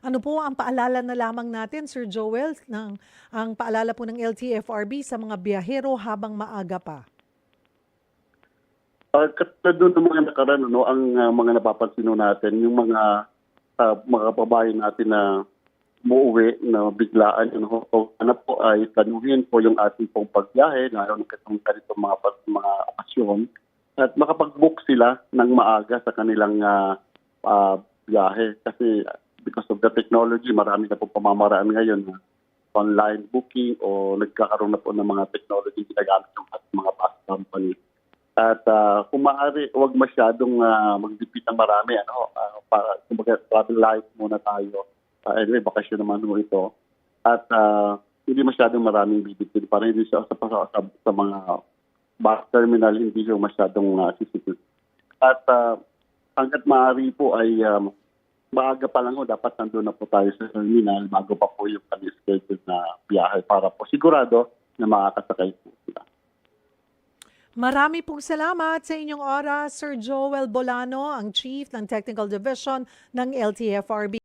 Ano po ang paalala na lamang natin, Sir Joel, ang paalala po ng LTFRB sa mga biyahero habang maaga pa? Katulad doon ng mga nakaraan, ano, ang mga napapansin natin, yung mga kababayan natin na umuwi na biglaan, ano po ay tanuhin po yung ating pong pagbiyahe, lalo na itong ganitong mga okasyon, at makapag-book sila ng maaga sa kanilang biyahe. Kasi because of the technology, marami na po pamamaraan ngayon na online booking o nagkakaroon na po ng mga technology ginagamit ng ating mga bus company. At kung maaari, huwag masyadong magdipit ng marami. Para kumbaga, travel light muna tayo. Anyway, bakasyon naman mo ito. At hindi masyadong maraming bibigyan para hindi siya sa mga bus terminal, hindi siya masyadong sisipin. At hanggat maaari po ay maaga pa lang dapat nandun na po tayo sa terminal bago pa po yung schedule na biyahe para po sigurado na makakasakay po sila. Marami pong salamat sa inyong oras, Sir Joel Bolano, ang Chief ng Technical Division ng LTFRB.